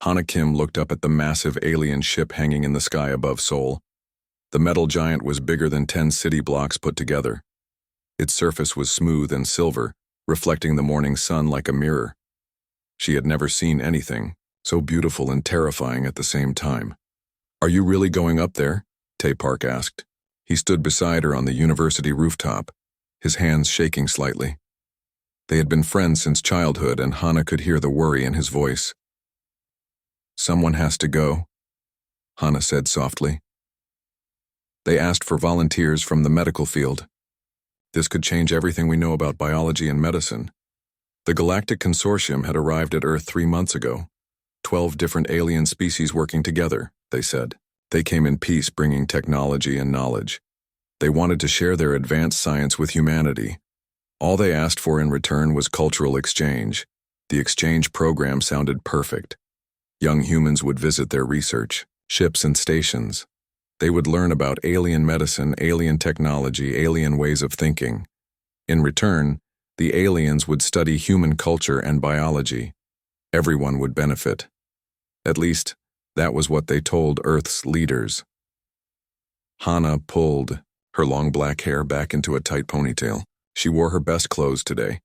Hana Kim looked up at the massive alien ship hanging in the sky above Seoul. The metal giant was bigger than 10 city blocks put together. Its surface was smooth and silver, reflecting the morning sun like a mirror. She had never seen anything so beautiful and terrifying at the same time. "Are you really going up there?" Tae Park asked. He stood beside her on the university rooftop, his hands shaking slightly. They had been friends since childhood, and Hana could hear the worry in his voice. "Someone has to go," Hana said softly. They asked for volunteers from the medical field. This could change everything we know about biology and medicine. The Galactic Consortium had arrived at Earth 3 months ago. 12 different alien species working together, they said. They came in peace, bringing technology and knowledge. They wanted to share their advanced science with humanity. All they asked for in return was cultural exchange. The exchange program sounded perfect. Young humans would visit their research, ships and stations. They would learn about alien medicine, alien technology, alien ways of thinking. In return, the aliens would study human culture and biology. Everyone would benefit. At least, that was what they told Earth's leaders. Hana pulled her long black hair back into a tight ponytail. She wore her best clothes today,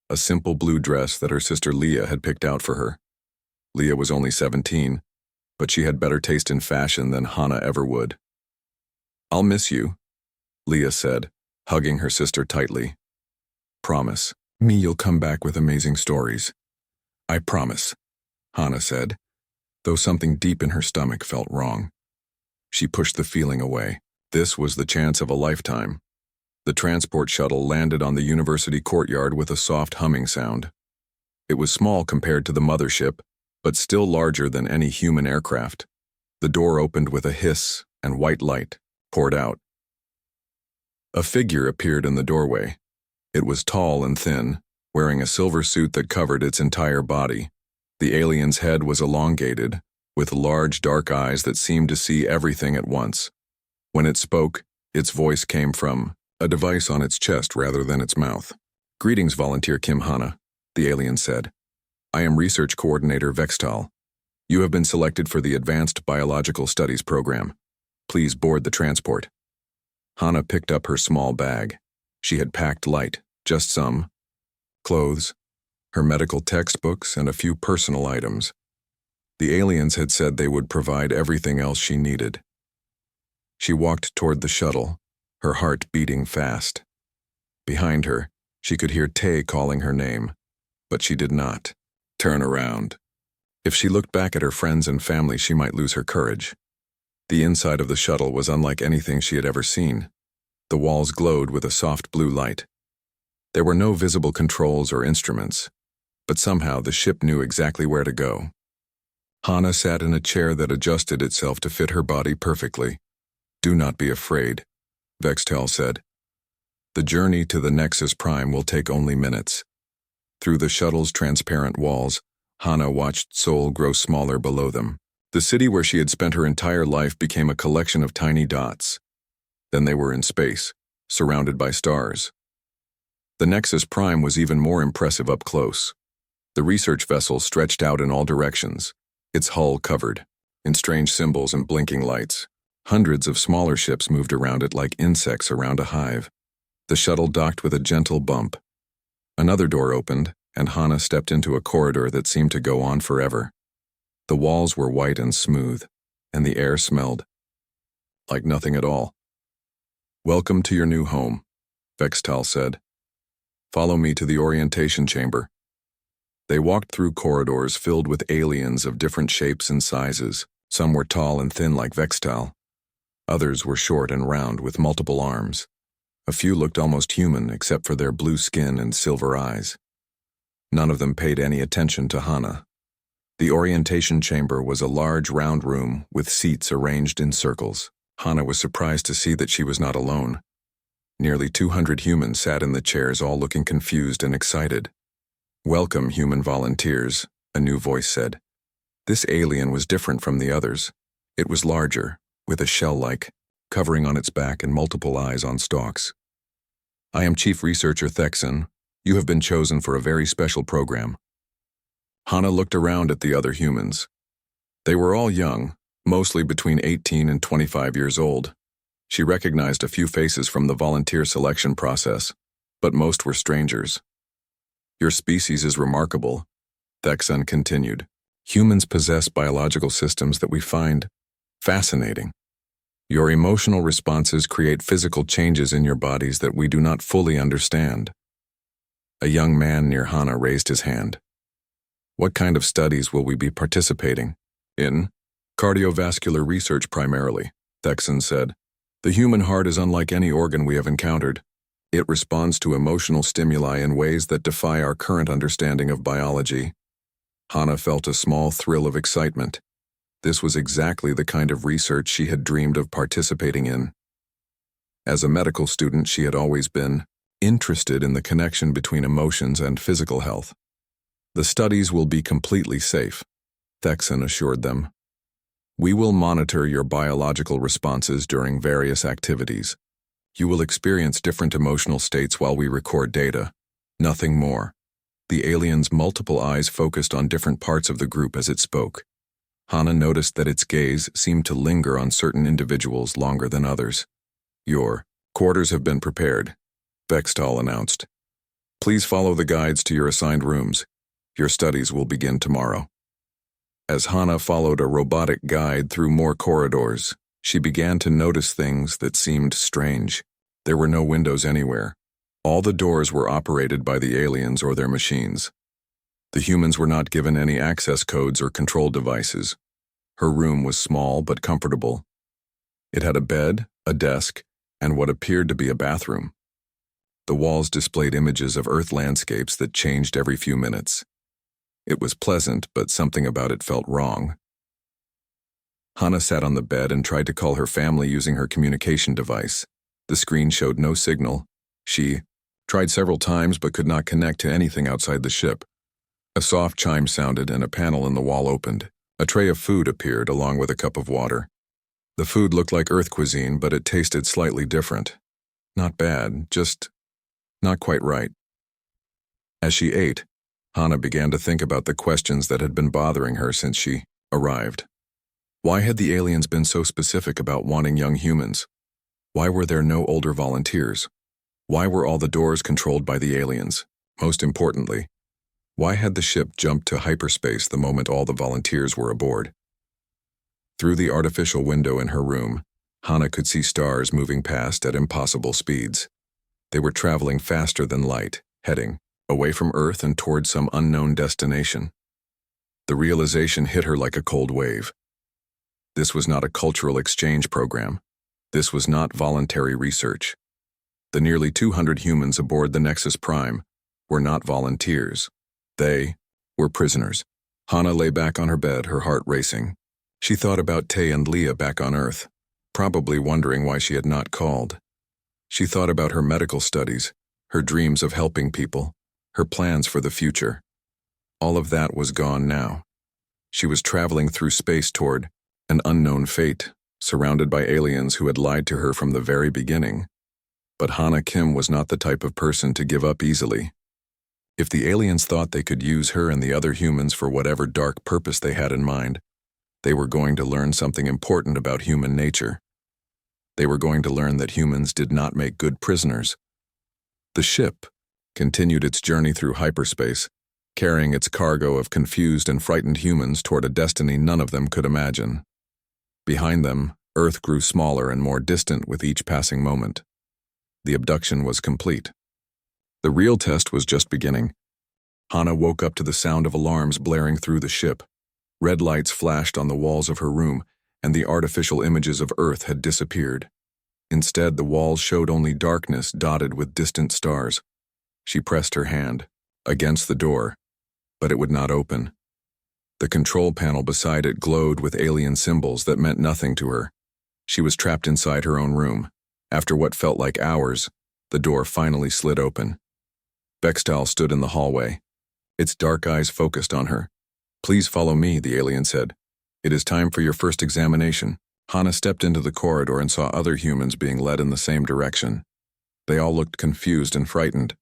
a simple blue dress that her sister Leah had picked out for her. Leah was only 17, but she had better taste in fashion than Hana ever would. "I'll miss you," Leah said, hugging her sister tightly. "Promise me you'll come back with amazing stories." "I promise," Hana said, though something deep in her stomach felt wrong. She pushed the feeling away. This was the chance of a lifetime. The transport shuttle landed on the university courtyard with a soft humming sound. It was small compared to the mothership, but still larger than any human aircraft. The door opened with a hiss, and white light poured out. A figure appeared in the doorway. It was tall and thin, wearing a silver suit that covered its entire body. The alien's head was elongated, with large dark eyes that seemed to see everything at once. When it spoke, its voice came from a device on its chest rather than its mouth. "Greetings, Volunteer Kim Hana," the alien said. "I am Research Coordinator Vextal. You have been selected for the Advanced Biological Studies program. Please board the transport." Hana picked up her small bag. She had packed light, just some clothes, her medical textbooks, and a few personal items. The aliens had said they would provide everything else she needed. She walked toward the shuttle, her heart beating fast. Behind her, she could hear Tae calling her name, but she did not turn around. If she looked back at her friends and family, she might lose her courage. The inside of the shuttle was unlike anything she had ever seen. The walls glowed with a soft blue light. There were no visible controls or instruments, but somehow the ship knew exactly where to go. Hana sat in a chair that adjusted itself to fit her body perfectly. "Do not be afraid," Vextel said. "The journey to the Nexus Prime will take only minutes." Through the shuttle's transparent walls, Hana watched Seoul grow smaller below them. The city where she had spent her entire life became a collection of tiny dots. Then they were in space, surrounded by stars. The Nexus Prime was even more impressive up close. The research vessel stretched out in all directions, its hull covered in strange symbols and blinking lights. Hundreds of smaller ships moved around it like insects around a hive. The shuttle docked with a gentle bump. Another door opened, and Hana stepped into a corridor that seemed to go on forever. The walls were white and smooth, and the air smelled like nothing at all. "Welcome to your new home," Vextal said. "Follow me to the orientation chamber." They walked through corridors filled with aliens of different shapes and sizes. Some were tall and thin like Vextal. Others were short and round with multiple arms. A few looked almost human except for their blue skin and silver eyes. None of them paid any attention to Hana. The orientation chamber was a large round room with seats arranged in circles. Hana was surprised to see that she was not alone. Nearly 200 humans sat in the chairs, all looking confused and excited. "Welcome, human volunteers," a new voice said. This alien was different from the others. It was larger, with a shell-like covering on its back and multiple eyes on stalks. "I am Chief Researcher Thexan. You have been chosen for a very special program." Hana looked around at the other humans. They were all young, mostly between 18 and 25 years old. She recognized a few faces from the volunteer selection process, but most were strangers. Your species is remarkable, Thexan continued. Humans possess biological systems that we find fascinating. Your emotional responses create physical changes in your bodies that we do not fully understand. A young man near Hana raised his hand. What kind of studies will we be participating in? Cardiovascular research primarily, Thexan said. The human heart is unlike any organ we have encountered. It responds to emotional stimuli in ways that defy our current understanding of biology. Hana felt a small thrill of excitement. This was exactly the kind of research she had dreamed of participating in. As a medical student, she had always been interested in the connection between emotions and physical health. The studies will be completely safe, Thexan assured them. We will monitor your biological responses during various activities. You will experience different emotional states while we record data. Nothing more. The alien's multiple eyes focused on different parts of the group as it spoke. Hana noticed that its gaze seemed to linger on certain individuals longer than others. Your quarters have been prepared, Bextal announced. Please follow the guides to your assigned rooms. Your studies will begin tomorrow. As Hana followed a robotic guide through more corridors, she began to notice things that seemed strange. There were no windows anywhere. All the doors were operated by the aliens or their machines. The humans were not given any access codes or control devices. Her room was small but comfortable. It had a bed, a desk, and what appeared to be a bathroom. The walls displayed images of Earth landscapes that changed every few minutes. It was pleasant, but something about it felt wrong. Hana sat on the bed and tried to call her family using her communication device. The screen showed no signal. She tried several times but could not connect to anything outside the ship. A soft chime sounded and a panel in the wall opened. A tray of food appeared along with a cup of water. The food looked like Earth cuisine, but it tasted slightly different. Not bad, just not quite right. As she ate, Hana began to think about the questions that had been bothering her since she arrived. Why had the aliens been so specific about wanting young humans? Why were there no older volunteers? Why were all the doors controlled by the aliens? Most importantly, why had the ship jumped to hyperspace the moment all the volunteers were aboard? Through the artificial window in her room, Hana could see stars moving past at impossible speeds. They were traveling faster than light, heading away from Earth and toward some unknown destination. The realization hit her like a cold wave. This was not a cultural exchange program. This was not voluntary research. The nearly 200 humans aboard the Nexus Prime were not volunteers. They were prisoners. Hana lay back on her bed, her heart racing. She thought about Tay and Leah back on Earth, probably wondering why she had not called. She thought about her medical studies, her dreams of helping people, her plans for the future. All of that was gone now. She was traveling through space toward an unknown fate, surrounded by aliens who had lied to her from the very beginning. But Hana Kim was not the type of person to give up easily. If the aliens thought they could use her and the other humans for whatever dark purpose they had in mind, they were going to learn something important about human nature. They were going to learn that humans did not make good prisoners. The ship continued its journey through hyperspace, carrying its cargo of confused and frightened humans toward a destiny none of them could imagine. Behind them, Earth grew smaller and more distant with each passing moment. The abduction was complete. The real test was just beginning. Hana woke up to the sound of alarms blaring through the ship. Red lights flashed on the walls of her room, and the artificial images of Earth had disappeared. Instead, the walls showed only darkness dotted with distant stars. She pressed her hand against the door, but it would not open. The control panel beside it glowed with alien symbols that meant nothing to her. She was trapped inside her own room. After what felt like hours, the door finally slid open. Bextal stood in the hallway. Its dark eyes focused on her. "Please follow me," the alien said. "It is time for your first examination." Hana stepped into the corridor and saw other humans being led in the same direction. They all looked confused and frightened.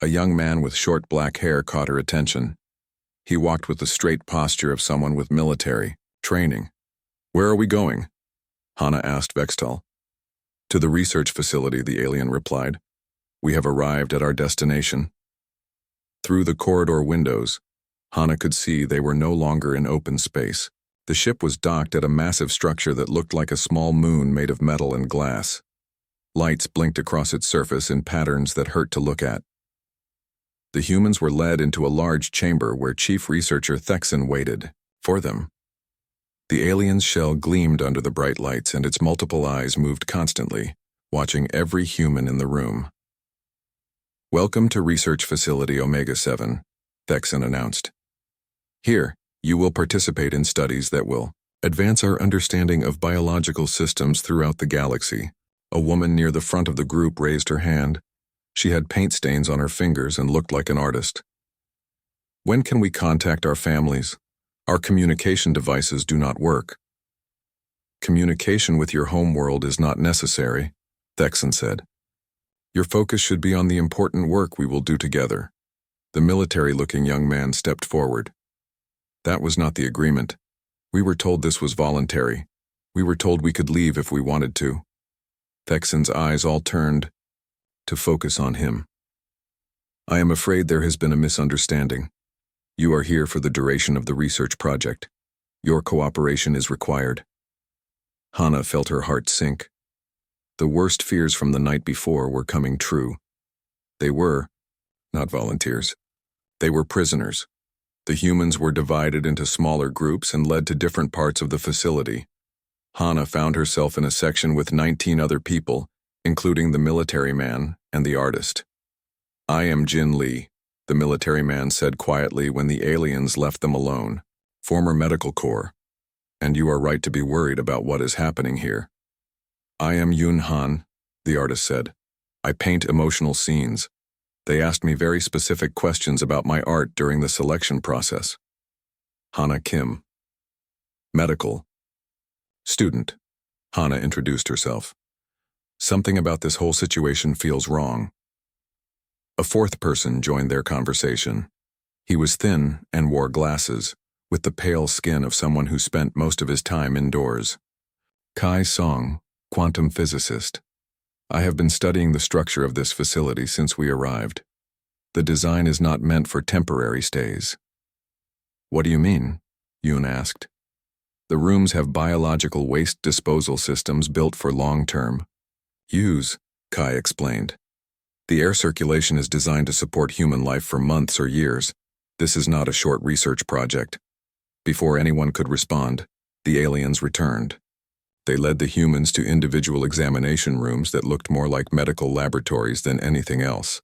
A young man with short black hair caught her attention. He walked with the straight posture of someone with military Training. Where are we going? Hana asked Vextal. To the research facility, the alien replied. We have arrived at our destination. Through the corridor windows, Hana could see they were no longer in open space. The ship was docked at a massive structure that looked like a small moon made of metal and glass. Lights blinked across its surface in patterns that hurt to look at. The humans were led into a large chamber where Chief Researcher Thexan waited for them. The alien's shell gleamed under the bright lights, and its multiple eyes moved constantly, watching every human in the room. Welcome to Research Facility Omega-7, Thexan announced. Here, you will participate in studies that will advance our understanding of biological systems throughout the galaxy. A woman near the front of the group raised her hand. She had paint stains on her fingers and looked like an artist. When can we contact our families? Our communication devices do not work. Communication with your home world is not necessary, Thexan said. Your focus should be on the important work we will do together. The military-looking young man stepped forward. That was not the agreement. We were told this was voluntary. We were told we could leave if we wanted to. Thexan's eyes all turned to focus on him. I am afraid there has been a misunderstanding. You are here for the duration of the research project. Your cooperation is required. Hana felt her heart sink. The worst fears from the night before were coming true. They were not volunteers. They were prisoners. The humans were divided into smaller groups and led to different parts of the facility. Hana found herself in a section with 19 other people, including the military man and the artist. I am Jin Lee, the military man said quietly when the aliens left them alone, former medical corps. And you are right to be worried about what is happening here. I am Yun Han, the artist said. I paint emotional scenes. They asked me very specific questions about my art during the selection process. Hana Kim. Medical. Student. Hana introduced herself. Something about this whole situation feels wrong. A fourth person joined their conversation. He was thin and wore glasses, with the pale skin of someone who spent most of his time indoors. Kai Song, quantum physicist. I have been studying the structure of this facility since we arrived. The design is not meant for temporary stays. What do you mean? Yoon asked. The rooms have biological waste disposal systems built for long-term use, Kai explained. The air circulation is designed to support human life for months or years. This is not a short research project. Before anyone could respond, the aliens returned. They led the humans to individual examination rooms that looked more like medical laboratories than anything else.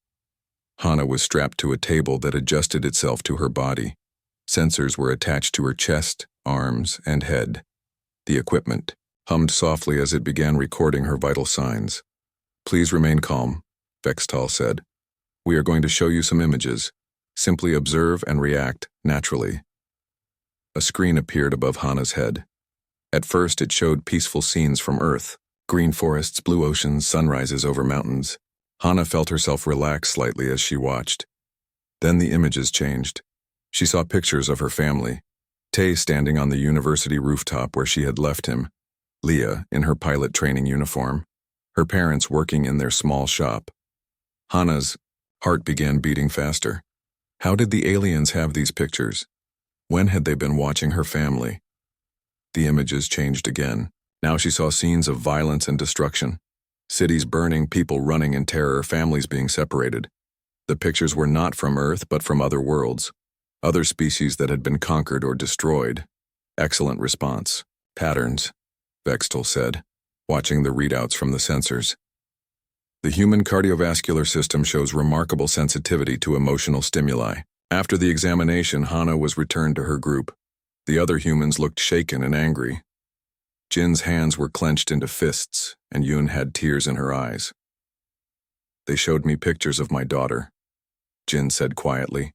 Hana was strapped to a table that adjusted itself to her body. Sensors were attached to her chest, arms, and head. The equipment hummed softly as it began recording her vital signs. Please remain calm, Vextal said. We are going to show you some images. Simply observe and react naturally. A screen appeared above Hana's head. At first, it showed peaceful scenes from Earth, green forests, blue oceans, sunrises over mountains. Hana felt herself relax slightly as she watched. Then the images changed. She saw pictures of her family. Tae standing on the university rooftop where she had left him. Leah in her pilot training uniform. Her parents working in their small shop. Hana's heart began beating faster. How did the aliens have these pictures? When had they been watching her family? The images changed again. Now she saw scenes of violence and destruction. Cities burning, people running in terror, families being separated. The pictures were not from Earth, but from other worlds. Other species that had been conquered or destroyed. Excellent response. Patterns, Vextal said, watching the readouts from the sensors. The human cardiovascular system shows remarkable sensitivity to emotional stimuli. After the examination, Hana was returned to her group. The other humans looked shaken and angry. Jin's hands were clenched into fists, and Yoon had tears in her eyes. They showed me pictures of my daughter, Jin said quietly.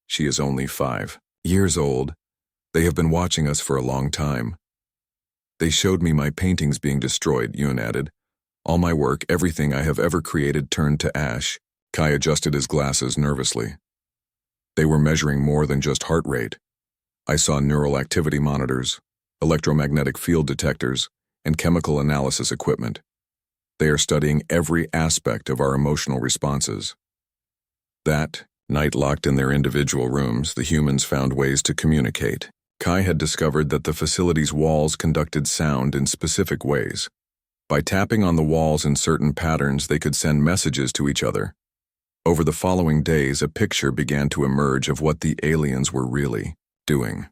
She is only 5 years old. They have been watching us for a long time. They showed me my paintings being destroyed, Yoon added. All my work, everything I have ever created turned to ash. Kai adjusted his glasses nervously. They were measuring more than just heart rate. I saw neural activity monitors, electromagnetic field detectors, and chemical analysis equipment. They are studying every aspect of our emotional responses. That night, locked in their individual rooms, the humans found ways to communicate. Kai had discovered that the facility's walls conducted sound in specific ways. By tapping on the walls in certain patterns, they could send messages to each other. Over the following days, a picture began to emerge of what the aliens were really doing.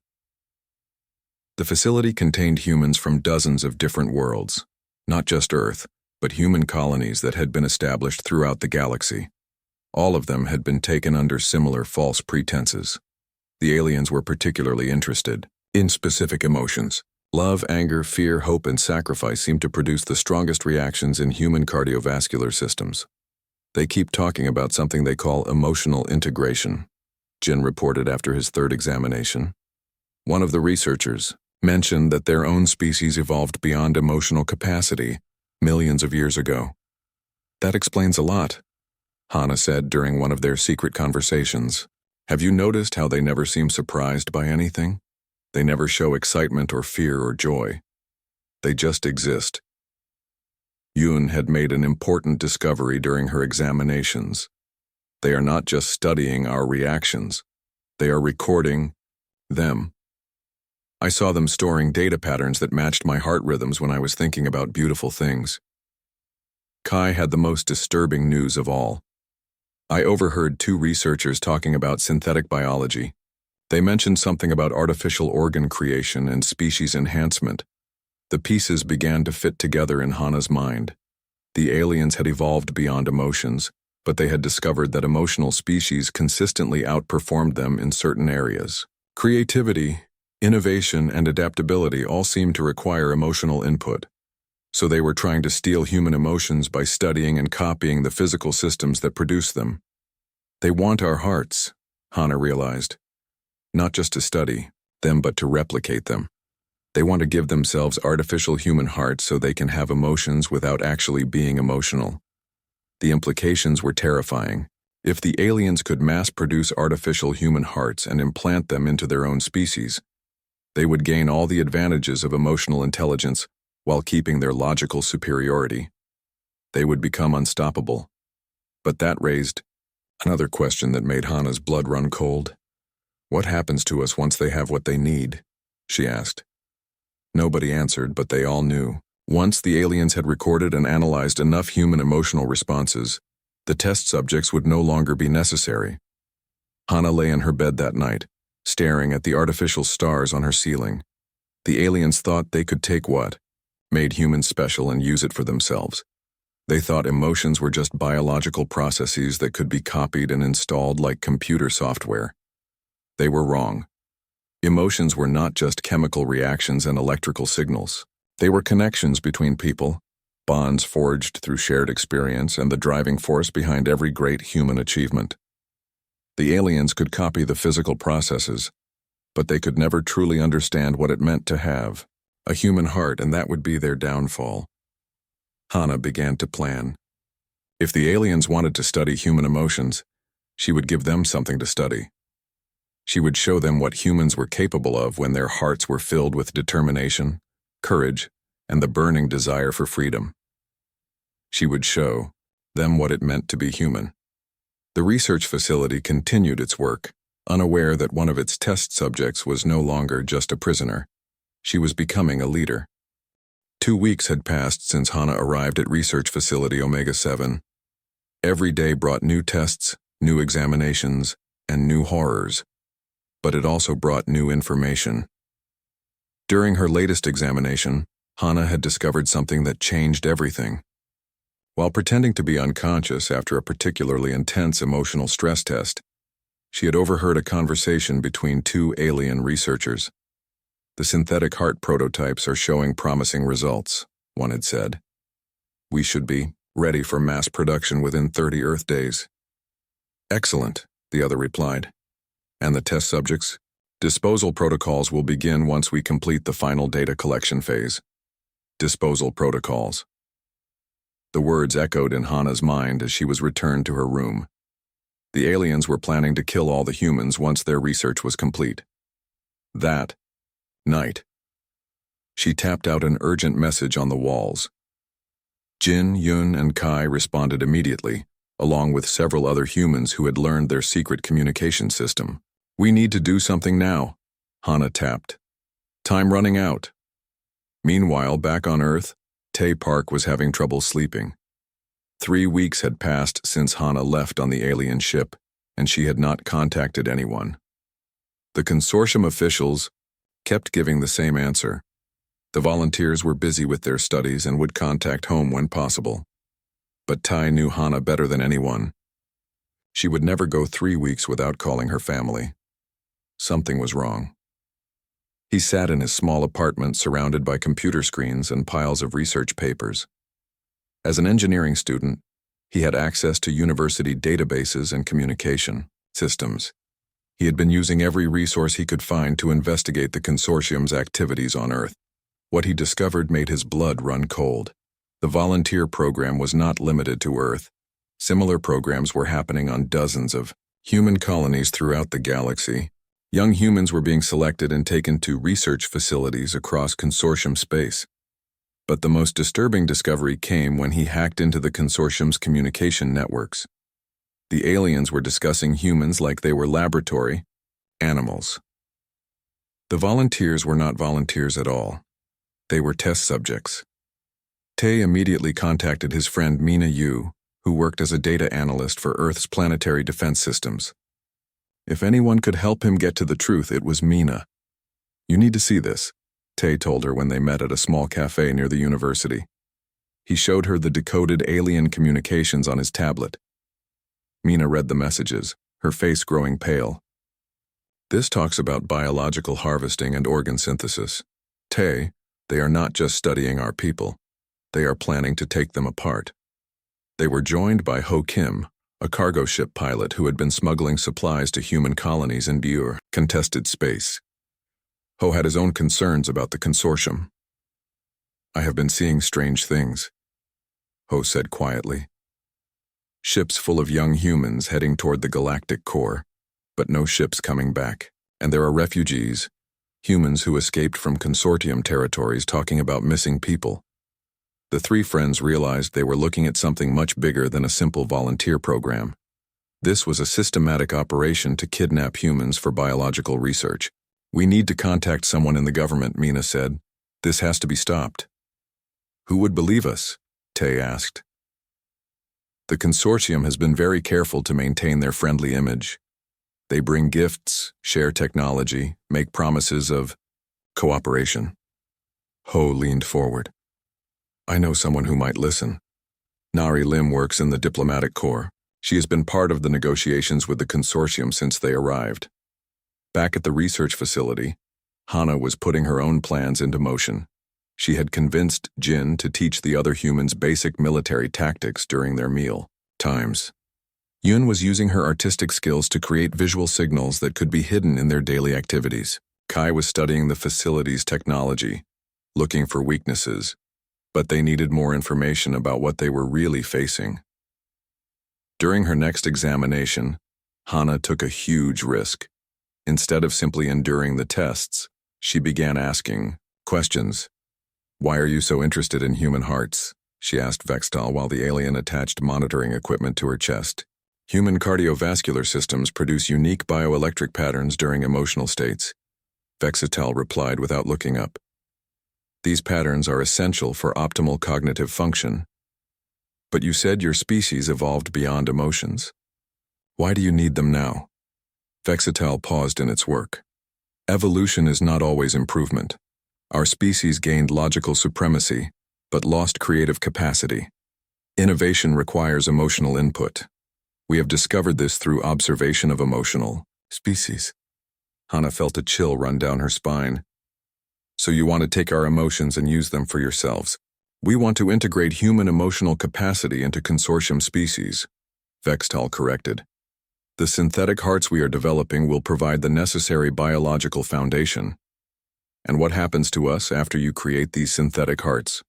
The facility contained humans from dozens of different worlds, not just Earth, but human colonies that had been established throughout the galaxy. All of them had been taken under similar false pretenses. The aliens were particularly interested in specific emotions. Love, anger, fear, hope, and sacrifice seemed to produce the strongest reactions in human cardiovascular systems. They keep talking about something they call emotional integration, Jin reported after his third examination. One of the researchers mentioned that their own species evolved beyond emotional capacity millions of years ago. That explains a lot, Hana said during one of their secret conversations. Have you noticed how they never seem surprised by anything? They never show excitement or fear or joy. They just exist. Yoon had made an important discovery during her examinations. They are not just studying our reactions. They are recording them. I saw them storing data patterns that matched my heart rhythms when I was thinking about beautiful things. Kai had the most disturbing news of all. I overheard two researchers talking about synthetic biology. They mentioned something about artificial organ creation and species enhancement. The pieces began to fit together in Hana's mind. The aliens had evolved beyond emotions, but they had discovered that emotional species consistently outperformed them in certain areas. Creativity, innovation, and adaptability all seemed to require emotional input. So they were trying to steal human emotions by studying and copying the physical systems that produce them. They want our hearts, Hana realized. Not just to study them, but to replicate them. They want to give themselves artificial human hearts so they can have emotions without actually being emotional. The implications were terrifying. If the aliens could mass-produce artificial human hearts and implant them into their own species, they would gain all the advantages of emotional intelligence while keeping their logical superiority. They would become unstoppable. But that raised another question that made Hana's blood run cold. What happens to us once they have what they need? She asked. Nobody answered, but they all knew. Once the aliens had recorded and analyzed enough human emotional responses, the test subjects would no longer be necessary. Hana lay in her bed that night, staring at the artificial stars on her ceiling. The aliens thought they could take what made humans special and use it for themselves. They thought emotions were just biological processes that could be copied and installed like computer software. They were wrong. Emotions were not just chemical reactions and electrical signals. They were connections between people, bonds forged through shared experience, and the driving force behind every great human achievement. The aliens could copy the physical processes, but they could never truly understand what it meant to have a human heart, and that would be their downfall. Hana began to plan. If the aliens wanted to study human emotions, she would give them something to study. She would show them what humans were capable of when their hearts were filled with determination, courage, and the burning desire for freedom. She would show them what it meant to be human. The research facility continued its work, unaware that one of its test subjects was no longer just a prisoner. She was becoming a leader. 2 weeks had passed since Hana arrived at research facility Omega-7. Every day brought new tests, new examinations, and new horrors. But it also brought new information. During her latest examination, Hana had discovered something that changed everything. While pretending to be unconscious after a particularly intense emotional stress test, she had overheard a conversation between two alien researchers. The synthetic heart prototypes are showing promising results, one had said. We should be ready for mass production within 30 Earth days. Excellent, the other replied. And the test subjects? Disposal protocols will begin once we complete the final data collection phase. Disposal protocols. The words echoed in Hana's mind as she was returned to her room. The aliens were planning to kill all the humans once their research was complete. That night, She tapped out an urgent message on the walls. Jin, Yun, and Kai responded immediately, along with several other humans who had learned their secret communication system. "We need to do something now," Hana tapped. "Time running out." Meanwhile, back on Earth, Tae Park was having trouble sleeping. 3 weeks had passed since Hana left on the alien ship, and she had not contacted anyone. The consortium officials kept giving the same answer. The volunteers were busy with their studies and would contact home when possible. But Tai knew Hana better than anyone. She would never go 3 weeks without calling her family. Something was wrong. He sat in his small apartment surrounded by computer screens and piles of research papers. As an engineering student, he had access to university databases and communication systems. He had been using every resource he could find to investigate the consortium's activities on Earth. What he discovered made his blood run cold. The volunteer program was not limited to Earth. Similar programs were happening on dozens of human colonies throughout the galaxy. Young humans were being selected and taken to research facilities across consortium space. But the most disturbing discovery came when he hacked into the consortium's communication networks. The aliens were discussing humans like they were laboratory animals. The volunteers were not volunteers at all. They were test subjects. Tae immediately contacted his friend Mina Yu, who worked as a data analyst for Earth's planetary defense systems. If anyone could help him get to the truth, it was Mina. "You need to see this," Tae told her when they met at a small cafe near the university. He showed her the decoded alien communications on his tablet. Mina read the messages, her face growing pale. "This talks about biological harvesting and organ synthesis. Tae, they are not just studying our people. They are planning to take them apart." They were joined by Ho Kim, a cargo ship pilot who had been smuggling supplies to human colonies in Bure, contested space. Ho had his own concerns about the consortium. "I have been seeing strange things," Ho said quietly. "Ships full of young humans heading toward the galactic core, but no ships coming back. And there are refugees, humans who escaped from consortium territories talking about missing people." The three friends realized they were looking at something much bigger than a simple volunteer program. This was a systematic operation to kidnap humans for biological research. "We need to contact someone in the government," Mina said. "This has to be stopped." "Who would believe us?" Tae asked. "The consortium has been very careful to maintain their friendly image. They bring gifts, share technology, make promises of cooperation." Ho leaned forward. "I know someone who might listen. Nari Lim works in the diplomatic corps. She has been part of the negotiations with the consortium since they arrived." Back at the research facility, Hana was putting her own plans into motion. She had convinced Jin to teach the other humans basic military tactics during their meal times. Yun was using her artistic skills to create visual signals that could be hidden in their daily activities. Kai was studying the facility's technology, looking for weaknesses, but they needed more information about what they were really facing. During her next examination, Hana took a huge risk. Instead of simply enduring the tests, she began asking questions. "Why are you so interested in human hearts?" she asked Vextal while the alien attached monitoring equipment to her chest. "Human cardiovascular systems produce unique bioelectric patterns during emotional states," Vextal replied without looking up. "These patterns are essential for optimal cognitive function. But you said your species evolved beyond emotions. Why do you need them now?" Vextal paused in its work. "Evolution is not always improvement. Our species gained logical supremacy, but lost creative capacity. Innovation requires emotional input. We have discovered this through observation of emotional species." Hana felt a chill run down her spine. "So you want to take our emotions and use them for yourselves? We want to integrate human emotional capacity into consortium species," Vextal corrected. "The synthetic hearts we are developing will provide the necessary biological foundation. And what happens to us after you create these synthetic hearts?"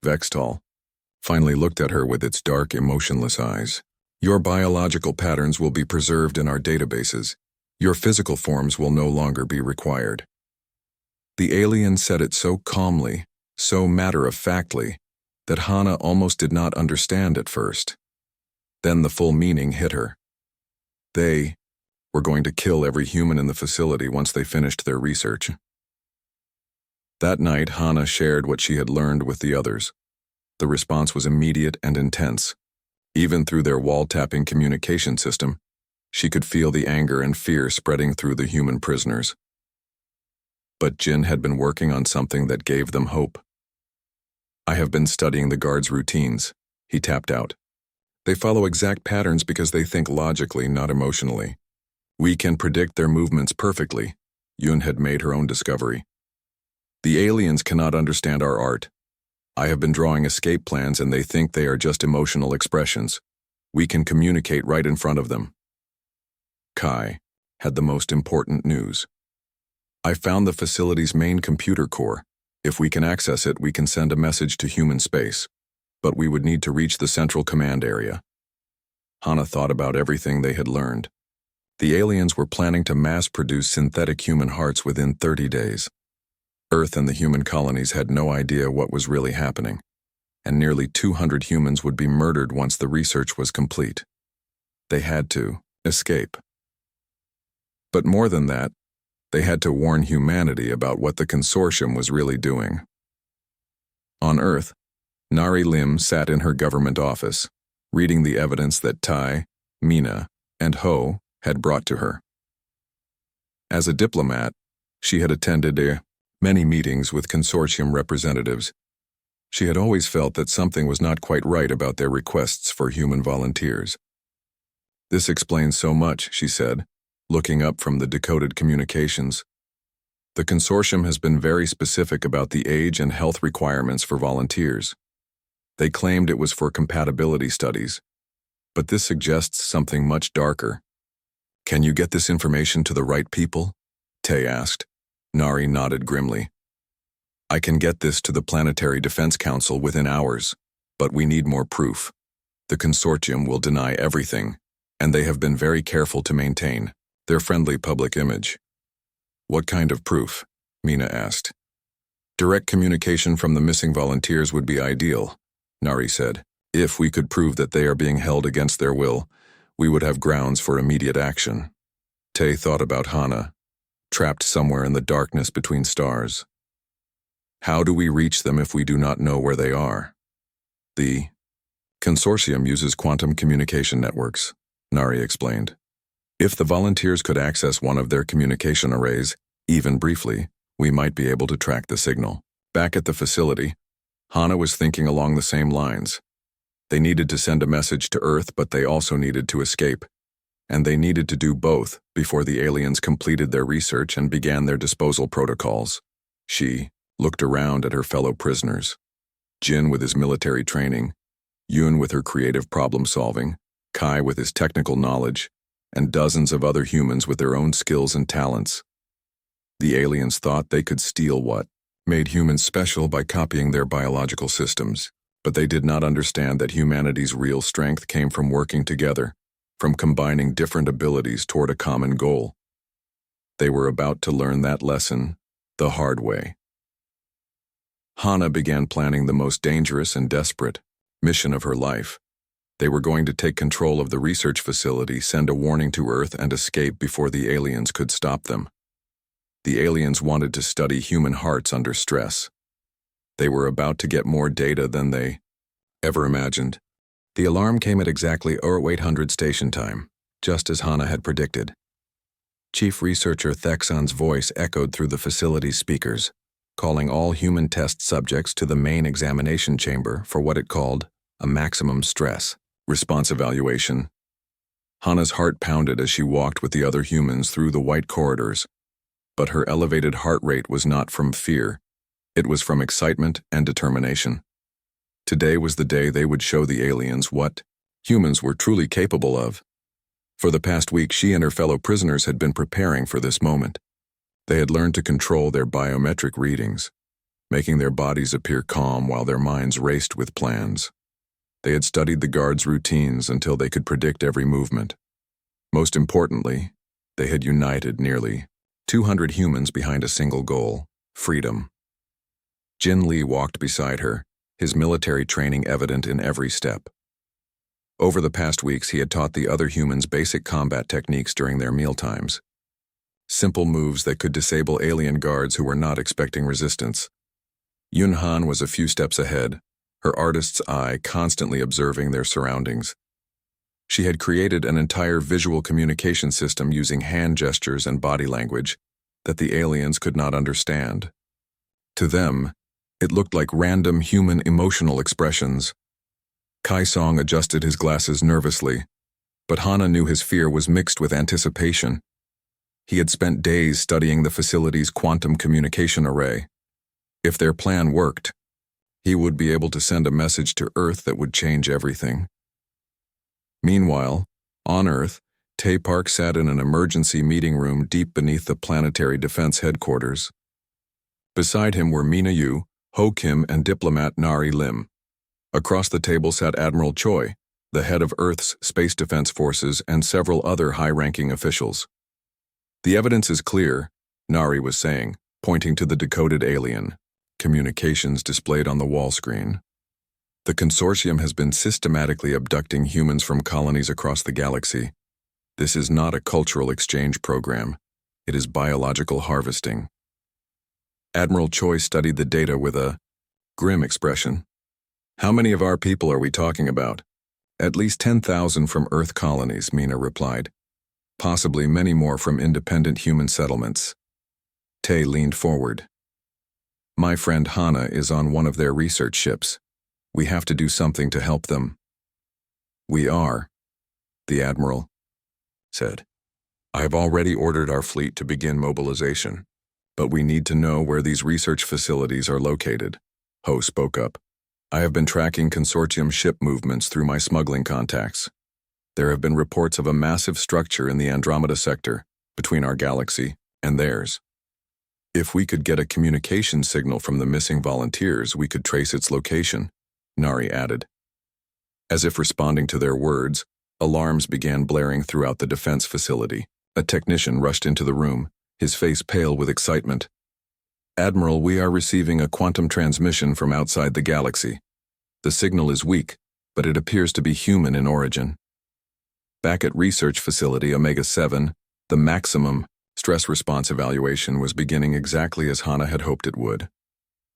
Vextal finally looked at her with its dark, emotionless eyes. "Your biological patterns will be preserved in our databases. Your physical forms will no longer be required." The alien said it so calmly, so matter-of-factly, that Hannah almost did not understand at first. Then the full meaning hit her. They were going to kill every human in the facility once they finished their research. That night, Hannah shared what she had learned with the others. The response was immediate and intense. Even through their wall-tapping communication system, she could feel the anger and fear spreading through the human prisoners. But Jin had been working on something that gave them hope. I have been studying the guards' routines, he tapped out. They follow exact patterns because they think logically, not emotionally. We can predict their movements perfectly, Yun had made her own discovery. The aliens cannot understand our art. I have been drawing escape plans and they think they are just emotional expressions. We can communicate right in front of them. Kai had the most important news. I found the facility's main computer core. If we can access it, we can send a message to human space. But we would need to reach the central command area. Hannah thought about everything they had learned. The aliens were planning to mass-produce synthetic human hearts within 30 days. Earth and the human colonies had no idea what was really happening, and nearly 200 humans would be murdered once the research was complete. They had to escape. But more than that, they had to warn humanity about what the consortium was really doing. On Earth, Nari Lim sat in her government office, reading the evidence that Tai, Mina, and Ho had brought to her. As a diplomat, she had attended many meetings with consortium representatives. She had always felt that something was not quite right about their requests for human volunteers. This explains so much, she said, looking up from the decoded communications. The consortium has been very specific about the age and health requirements for volunteers. They claimed it was for compatibility studies, but this suggests something much darker. Can you get this information to the right people? Tay asked. Nari nodded grimly. I can get this to the Planetary Defense Council within hours, but we need more proof. The consortium will deny everything, and they have been very careful to maintain their friendly public image. What kind of proof? Mina asked. Direct communication from the missing volunteers would be ideal, Nari said. If we could prove that they are being held against their will, we would have grounds for immediate action. Tay thought about Hannah, trapped somewhere in the darkness between stars. How do we reach them if we do not know where they are? The consortium uses quantum communication networks, Nari explained. If the volunteers could access one of their communication arrays, even briefly, we might be able to track the signal. Back at the facility, Hannah was thinking along the same lines. They needed to send a message to Earth, but they also needed to escape. And they needed to do both before the aliens completed their research and began their disposal protocols. She looked around at her fellow prisoners. Jin with his military training, Yun with her creative problem-solving, Kai with his technical knowledge, and dozens of other humans with their own skills and talents. The aliens thought they could steal what made humans special by copying their biological systems, but they did not understand that humanity's real strength came from working together, from combining different abilities toward a common goal. They were about to learn that lesson the hard way. Hannah began planning the most dangerous and desperate mission of her life. They were going to take control of the research facility, send a warning to Earth, and escape before the aliens could stop them. The aliens wanted to study human hearts under stress. They were about to get more data than they ever imagined. The alarm came at exactly 0800 station time, just as Hannah had predicted. Chief Researcher Thexon's voice echoed through the facility's speakers, calling all human test subjects to the main examination chamber for what it called a maximum stress response evaluation. Hannah's heart pounded as she walked with the other humans through the white corridors, but her elevated heart rate was not from fear. It was from excitement and determination. Today was the day they would show the aliens what humans were truly capable of. For the past week, she and her fellow prisoners had been preparing for this moment. They had learned to control their biometric readings, making their bodies appear calm while their minds raced with plans. They had studied the guards' routines until they could predict every movement. Most importantly, they had united nearly 200 humans behind a single goal: freedom. Jin Lee walked beside her, his military training evident in every step. Over the past weeks, he had taught the other humans basic combat techniques during their mealtimes. Simple moves that could disable alien guards who were not expecting resistance. Yun Han was a few steps ahead, her artist's eye constantly observing their surroundings. She had created an entire visual communication system using hand gestures and body language that the aliens could not understand. To them, it looked like random human emotional expressions. Kai Song adjusted his glasses nervously, but Hana knew his fear was mixed with anticipation. He had spent days studying the facility's quantum communication array. If their plan worked, he would be able to send a message to Earth that would change everything. Meanwhile, on Earth, Tae Park sat in an emergency meeting room deep beneath the Planetary Defense Headquarters. Beside him were Mina Yu, Ho Kim, and diplomat Nari Lim. Across the table sat Admiral Choi, the head of Earth's Space Defense Forces, and several other high-ranking officials. "The evidence is clear," Nari was saying, pointing to the decoded alien communications displayed on the wall screen. "The consortium has been systematically abducting humans from colonies across the galaxy. This is not a cultural exchange program. It is biological harvesting." Admiral Choi studied the data with a grim expression. "How many of our people are we talking about?" "At least 10,000 from Earth colonies," Mina replied. "Possibly many more from independent human settlements." Tae leaned forward. "My friend Hana is on one of their research ships. We have to do something to help them." "We are," the Admiral said. "I have already ordered our fleet to begin mobilization, but we need to know where these research facilities are located." Ho spoke up. "I have been tracking consortium ship movements through my smuggling contacts. There have been reports of a massive structure in the Andromeda sector, between our galaxy and theirs. If we could get a communication signal from the missing volunteers, we could trace its location," Nari added. As if responding to their words, alarms began blaring throughout the defense facility. A technician rushed into the room, his face pale with excitement. "Admiral, we are receiving a quantum transmission from outside the galaxy. The signal is weak, but it appears to be human in origin." Back at research facility Omega-7, the maximum stress response evaluation was beginning exactly as Hana had hoped it would.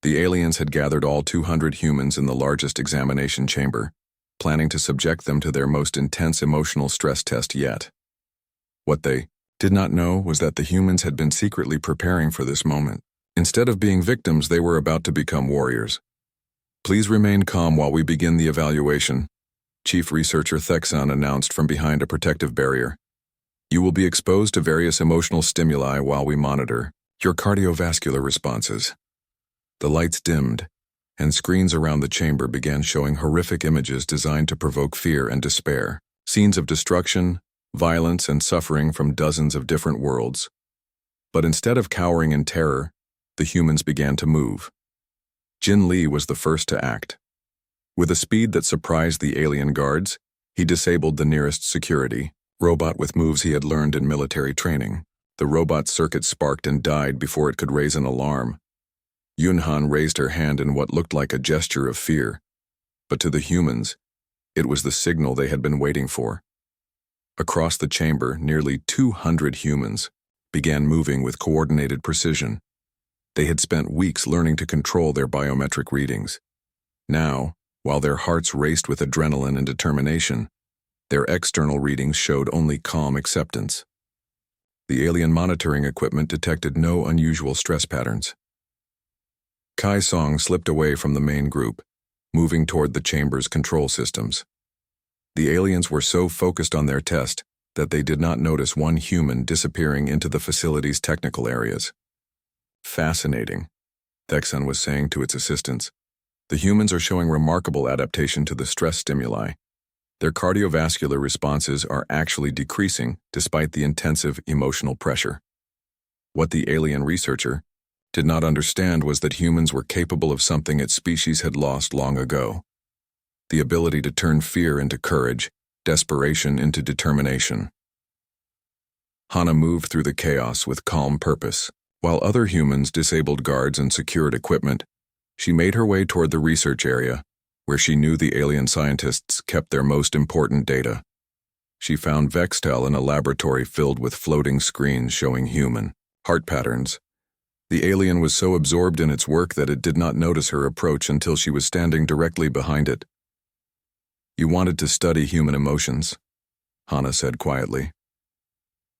The aliens had gathered all 200 humans in the largest examination chamber, planning to subject them to their most intense emotional stress test yet. What they did not know was that the humans had been secretly preparing for this moment. Instead of being victims, they were about to become warriors. "Please remain calm while we begin the evaluation," Chief Researcher Thexan announced from behind a protective barrier. "You will be exposed to various emotional stimuli while we monitor your cardiovascular responses." The lights dimmed, and screens around the chamber began showing horrific images designed to provoke fear and despair. Scenes of destruction, violence, and suffering from dozens of different worlds. But instead of cowering in terror, the humans began to move. Jin Lee was the first to act. With a speed that surprised the alien guards, he disabled the nearest security robot with moves he had learned in military training. The robot's circuit sparked and died before it could raise an alarm. Yunhan raised her hand in what looked like a gesture of fear, but to the humans, it was the signal they had been waiting for. Across the chamber, nearly 200 humans began moving with coordinated precision. They had spent weeks learning to control their biometric readings. Now, while their hearts raced with adrenaline and determination, their external readings showed only calm acceptance. The alien monitoring equipment detected no unusual stress patterns. Kai Song slipped away from the main group, moving toward the chamber's control systems. The aliens were so focused on their test that they did not notice one human disappearing into the facility's technical areas. "Fascinating," Thexan was saying to its assistants. "The humans are showing remarkable adaptation to the stress stimuli. Their cardiovascular responses are actually decreasing despite the intensive emotional pressure." What the alien researcher did not understand was that humans were capable of something its species had lost long ago: the ability to turn fear into courage, desperation into determination. Hana moved through the chaos with calm purpose, While other humans disabled guards and secured equipment, she made her way toward the research area, where she knew the alien scientists kept their most important data. She found Vextel in a laboratory filled with floating screens showing human heart patterns. The alien was so absorbed in its work that it did not notice her approach until she was standing directly behind it. "You wanted to study human emotions," Hana said quietly.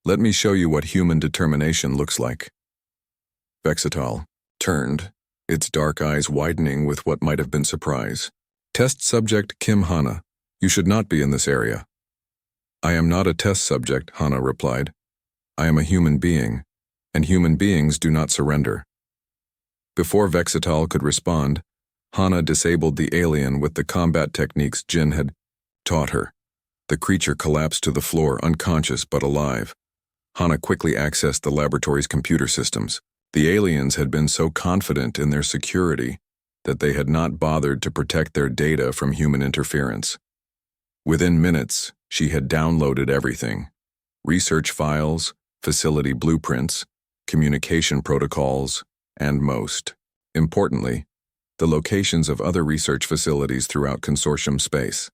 "Let me show you what human determination looks like." Vextel turned, its dark eyes widening with what might have been surprise. "Test subject Kim Hana, you should not be in this area." "I am not a test subject," Hana replied. "I am a human being, and human beings do not surrender." Before Vextel could respond, Hana disabled the alien with the combat techniques Jin had taught her. The creature collapsed to the floor, unconscious but alive. Hana quickly accessed the laboratory's computer systems. The aliens had been so confident in their security that they had not bothered to protect their data from human interference. Within minutes, she had downloaded everything: research files, facility blueprints, communication protocols, and most importantly, the locations of other research facilities throughout consortium space.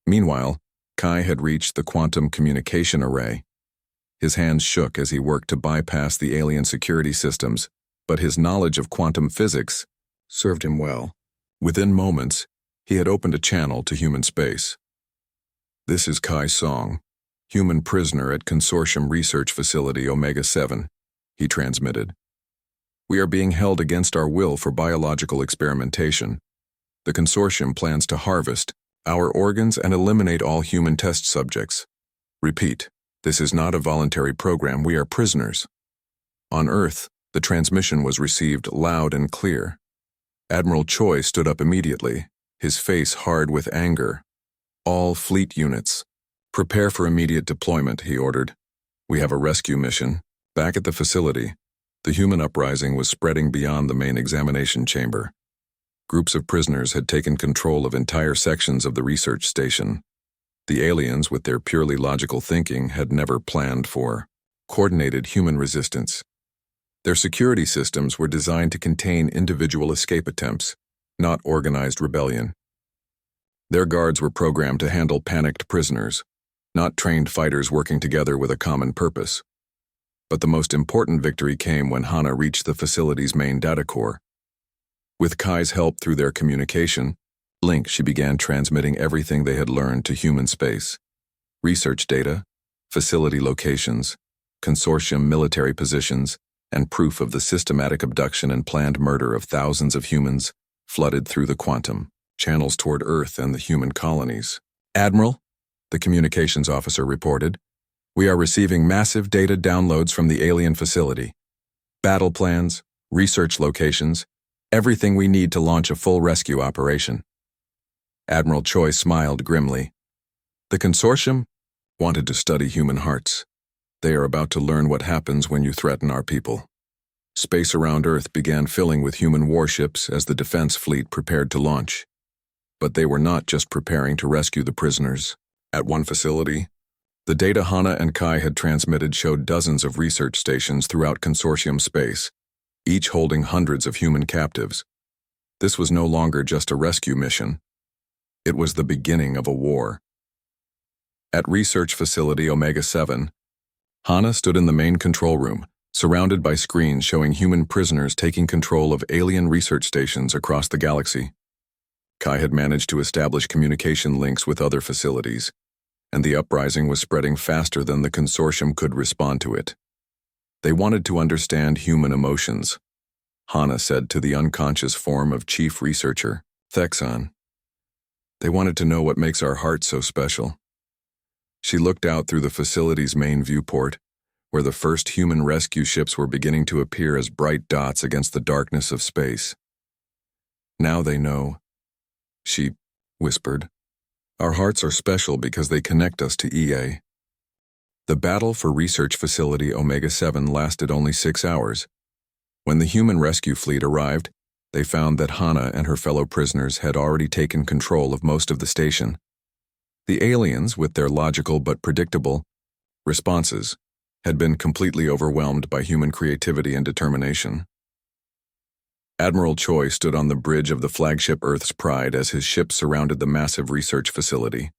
Meanwhile, Kai had reached the quantum communication array. His hands shook as he worked to bypass the alien security systems, but his knowledge of quantum physics served him well. Within moments, he had opened a channel to human space. "This is Kai Song, human prisoner at Consortium Research Facility Omega-7, he transmitted. "We are being held against our will for biological experimentation. The Consortium plans to harvest our organs and eliminate all human test subjects. Repeat, this is not a voluntary program, we are prisoners." On Earth, the transmission was received loud and clear. Admiral Choi stood up immediately, his face hard with anger. "All fleet units, prepare for immediate deployment," he ordered. "We have a rescue mission." Back at the facility, the human uprising was spreading beyond the main examination chamber. Groups of prisoners had taken control of entire sections of the research station. The aliens, with their purely logical thinking, had never planned for coordinated human resistance. Their security systems were designed to contain individual escape attempts, not organized rebellion. Their guards were programmed to handle panicked prisoners, not trained fighters working together with a common purpose. But the most important victory came when Hana reached the facility's main data core. With Kai's help through their communication link, she began transmitting everything they had learned to human space: research data, facility locations, consortium military positions, and proof of the systematic abduction and planned murder of thousands of humans flooded through the quantum channels toward Earth and the human colonies. "Admiral," the communications officer reported, "we are receiving massive data downloads from the alien facility. Battle plans, research locations, everything we need to launch a full rescue operation." Admiral Choi smiled grimly. "The consortium wanted to study human hearts. They are about to learn what happens when you threaten our people." Space around Earth began filling with human warships as the defense fleet prepared to launch. But they were not just preparing to rescue the prisoners. At one facility, the data Hana and Kai had transmitted showed dozens of research stations throughout consortium space, each holding hundreds of human captives. This was no longer just a rescue mission. It was the beginning of a war. At research facility Omega-7, Hana stood in the main control room, surrounded by screens showing human prisoners taking control of alien research stations across the galaxy. Kai had managed to establish communication links with other facilities, and the uprising was spreading faster than the consortium could respond to it. They wanted to understand human emotions, Hana said to the unconscious form of chief researcher, Thexan. They wanted to know what makes our hearts so special. She looked out through the facility's main viewport, where the first human rescue ships were beginning to appear as bright dots against the darkness of space. "Now they know," she whispered. "Our hearts are special because they connect us to EA." The battle for research facility Omega-7 lasted only 6 hours. When the human rescue fleet arrived, they found that Hana and her fellow prisoners had already taken control of most of the station. The aliens, with their logical but predictable responses, had been completely overwhelmed by human creativity and determination. Admiral Choi stood on the bridge of the flagship Earth's Pride as his ship surrounded the massive research facility.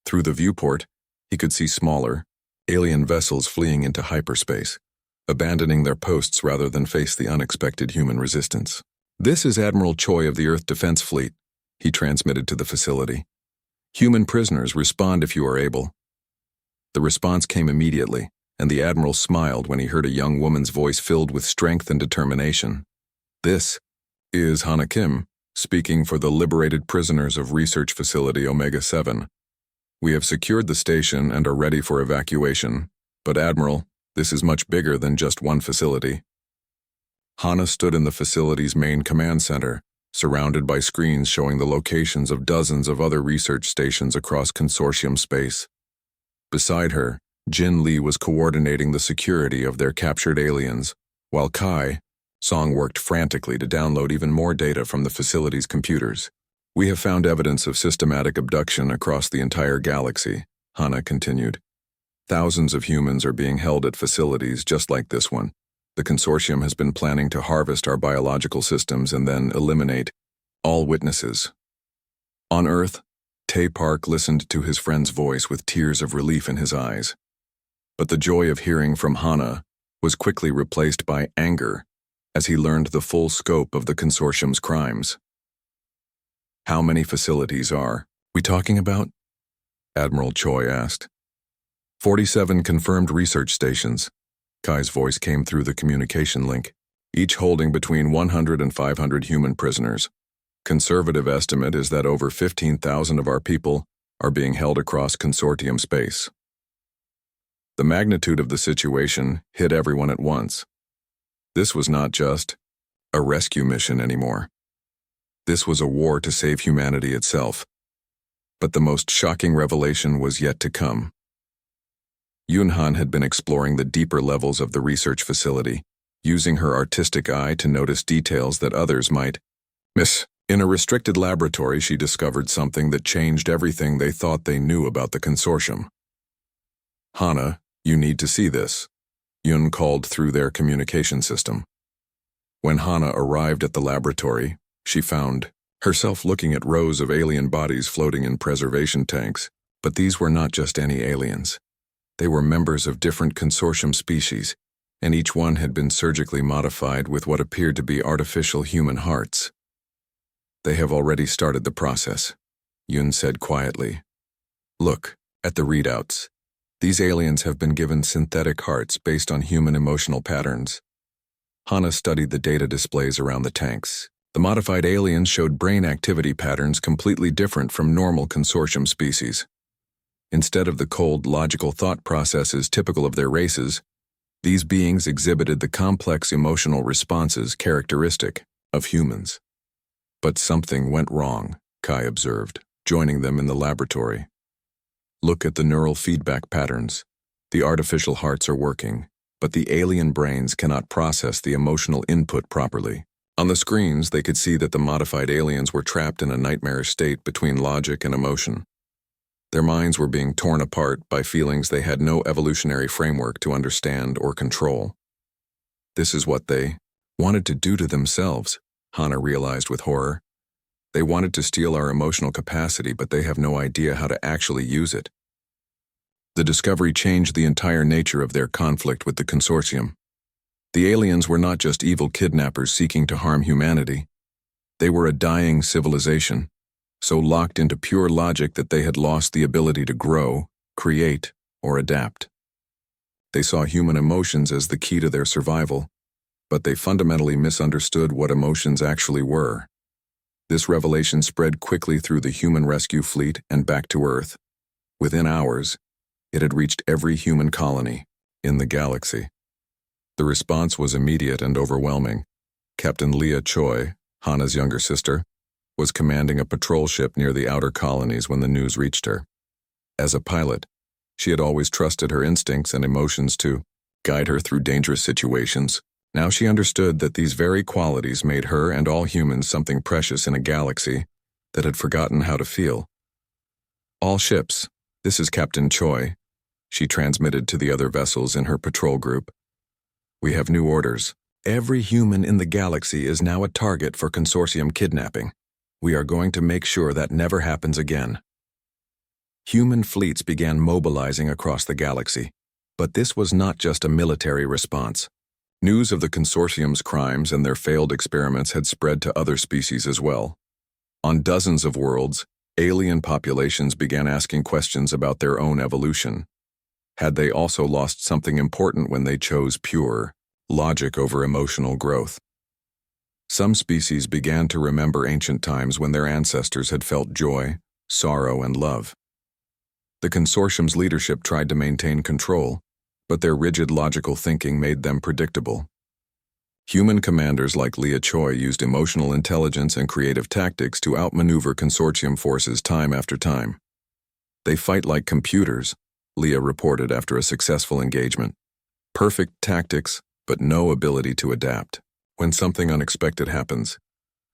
Through the viewport, he could see smaller, alien vessels fleeing into hyperspace, abandoning their posts rather than face the unexpected human resistance. "This is Admiral Choi of the Earth Defense Fleet," he transmitted to the facility. "Human prisoners, respond if you are able." The response came immediately, and the Admiral smiled when he heard a young woman's voice filled with strength and determination. "This is Hana Kim, speaking for the liberated prisoners of Research Facility Omega-7. We have secured the station and are ready for evacuation, but Admiral, this is much bigger than just one facility." Hana stood in the facility's main command center, surrounded by screens showing the locations of dozens of other research stations across consortium space. Beside her, Jin Lee was coordinating the security of their captured aliens, while Song worked frantically to download even more data from the facility's computers. "We have found evidence of systematic abduction across the entire galaxy," Hana continued. "Thousands of humans are being held at facilities just like this one. The consortium has been planning to harvest our biological systems and then eliminate all witnesses." On Earth, Tae Park listened to his friend's voice with tears of relief in his eyes. But the joy of hearing from Hana was quickly replaced by anger as he learned the full scope of the consortium's crimes. "How many facilities are we talking about?" Admiral Choi asked. 47 confirmed research stations. Kai's voice came through the communication link, each holding between 100 and 500 human prisoners. Conservative estimate is that over 15,000 of our people are being held across consortium space. The magnitude of the situation hit everyone at once. This was not just a rescue mission anymore. This was a war to save humanity itself. But the most shocking revelation was yet to come. Yunhan had been exploring the deeper levels of the research facility, using her artistic eye to notice details that others might miss. In a restricted laboratory, she discovered something that changed everything they thought they knew about the consortium. "Hana, you need to see this," Yun called through their communication system. When Hana arrived at the laboratory, she found herself looking at rows of alien bodies floating in preservation tanks, but these were not just any aliens. They were members of different consortium species, and each one had been surgically modified with what appeared to be artificial human hearts. "They have already started the process," Yun said quietly. "Look at the readouts. These aliens have been given synthetic hearts based on human emotional patterns." Hana studied the data displays around the tanks. The modified aliens showed brain activity patterns completely different from normal consortium species. Instead of the cold, logical thought processes typical of their races, these beings exhibited the complex emotional responses characteristic of humans. But something went wrong, Kai observed, joining them in the laboratory. "Look at the neural feedback patterns. The artificial hearts are working, but the alien brains cannot process the emotional input properly." On the screens, they could see that the modified aliens were trapped in a nightmarish state between logic and emotion. Their minds were being torn apart by feelings they had no evolutionary framework to understand or control. "This is what they wanted to do to themselves," Hana realized with horror. "They wanted to steal our emotional capacity, but they have no idea how to actually use it." The discovery changed the entire nature of their conflict with the consortium. The aliens were not just evil kidnappers seeking to harm humanity. They were a dying civilization, so locked into pure logic that they had lost the ability to grow, create, or adapt. They saw human emotions as the key to their survival, but they fundamentally misunderstood what emotions actually were. This revelation spread quickly through the human rescue fleet and back to Earth. Within hours, it had reached every human colony in the galaxy. The response was immediate and overwhelming. Captain Leah Choi, Hana's younger sister, was commanding a patrol ship near the outer colonies when the news reached her. As a pilot, she had always trusted her instincts and emotions to guide her through dangerous situations. Now she understood that these very qualities made her and all humans something precious in a galaxy that had forgotten how to feel. "All ships, this is Captain Choi. she transmitted to the other vessels in her patrol group. "We have new orders. Every human in the galaxy is now a target for consortium kidnapping. We are going to make sure that never happens again." Human fleets began mobilizing across the galaxy, but this was not just a military response. News of the consortium's crimes and their failed experiments had spread to other species as well. On dozens of worlds, alien populations began asking questions about their own evolution. Had they also lost something important when they chose pure logic over emotional growth? Some species began to remember ancient times when their ancestors had felt joy, sorrow, and love. The consortium's leadership tried to maintain control, but their rigid logical thinking made them predictable. Human commanders like Leah Choi used emotional intelligence and creative tactics to outmaneuver consortium forces time after time. "They fight like computers," Leah reported after a successful engagement. "Perfect tactics, but no ability to adapt. When something unexpected happens,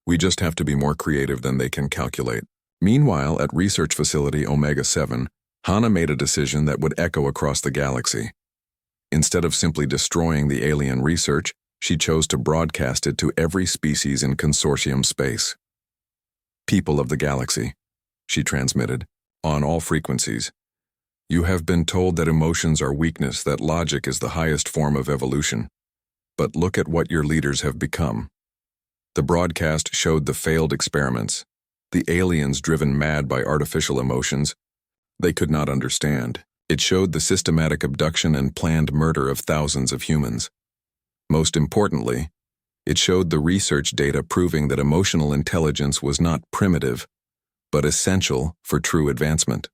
we just have to be more creative than they can calculate." Meanwhile, at research facility Omega-7, Hana made a decision that would echo across the galaxy. Instead of simply destroying the alien research, she chose to broadcast it to every species in consortium space. "People of the galaxy," she transmitted, on all frequencies, "you have been told that emotions are weakness, that logic is the highest form of evolution. But look at what your leaders have become." The broadcast showed the failed experiments, the aliens driven mad by artificial emotions they could not understand. It showed the systematic abduction and planned murder of thousands of humans. Most importantly, it showed the research data proving that emotional intelligence was not primitive, but essential for true advancement.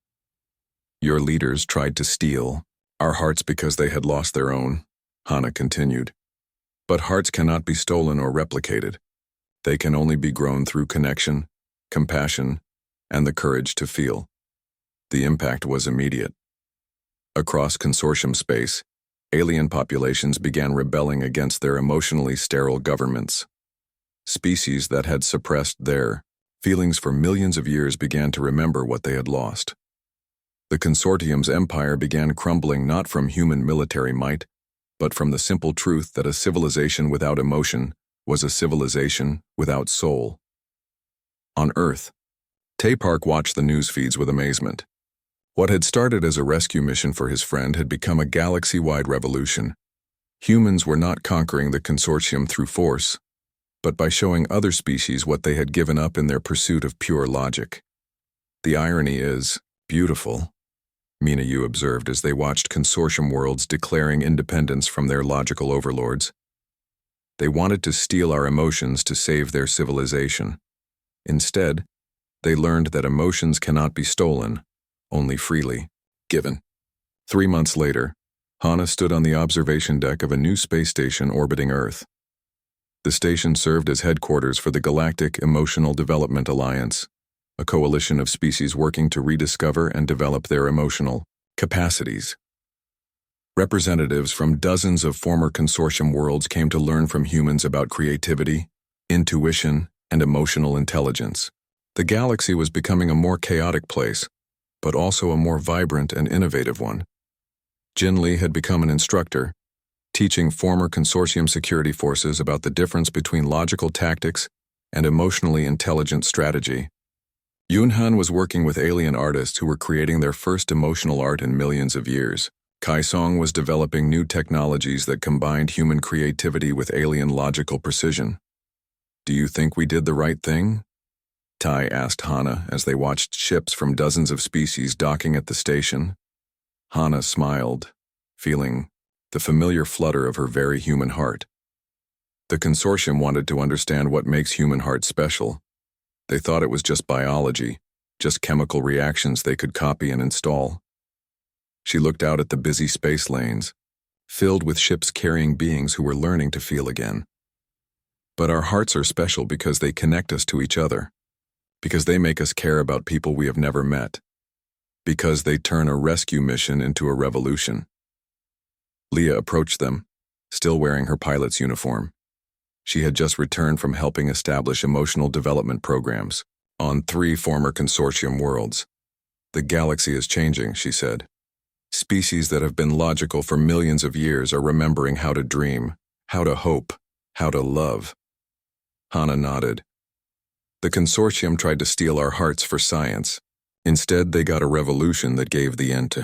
"Your leaders tried to steal our hearts because they had lost their own," Hana continued. "But hearts cannot be stolen or replicated. They can only be grown through connection, compassion, and the courage to feel." The impact was immediate. Across consortium space, alien populations began rebelling against their emotionally sterile governments. Species that had suppressed their feelings for millions of years began to remember what they had lost. The consortium's empire began crumbling not from human military might, but from the simple truth that a civilization without emotion was a civilization without soul. On Earth, Tay-Park watched the news feeds with amazement. What had started as a rescue mission for his friend had become a galaxy-wide revolution. Humans were not conquering the consortium through force, but by showing other species what they had given up in their pursuit of pure logic. "The irony is beautiful," Mina Yu observed as they watched consortium worlds declaring independence from their logical overlords. "They wanted to steal our emotions to save their civilization. Instead, they learned that emotions cannot be stolen, only freely given." 3 months later, Hana stood on the observation deck of a new space station orbiting Earth. The station served as headquarters for the Galactic Emotional Development Alliance, a coalition of species working to rediscover and develop their emotional capacities. Representatives from dozens of former consortium worlds came to learn from humans about creativity, intuition, and emotional intelligence. The galaxy was becoming a more chaotic place, but also a more vibrant and innovative one. Jin Lee had become an instructor, teaching former consortium security forces about the difference between logical tactics and emotionally intelligent strategy. Yunhan was working with alien artists who were creating their first emotional art in millions of years. Kai Song was developing new technologies that combined human creativity with alien logical precision. "Do you think we did the right thing?" Tai asked Hana as they watched ships from dozens of species docking at the station. Hana smiled, feeling the familiar flutter of her very human heart. The consortium wanted to understand what makes human heart special. They thought it was just biology, just chemical reactions they could copy and install. She looked out at the busy space lanes, filled with ships carrying beings who were learning to feel again. "But our hearts are special because they connect us to each other, because they make us care about people we have never met, because they turn a rescue mission into a revolution." Leah approached them, still wearing her pilot's uniform. She had just returned from helping establish emotional development programs on 3 former consortium worlds. "The galaxy is changing," she said. Species that have been logical for millions of years are remembering how to dream, how to hope, how to love. Hannah nodded. The consortium tried to steal our hearts for science. Instead, they got a revolution that gave the end to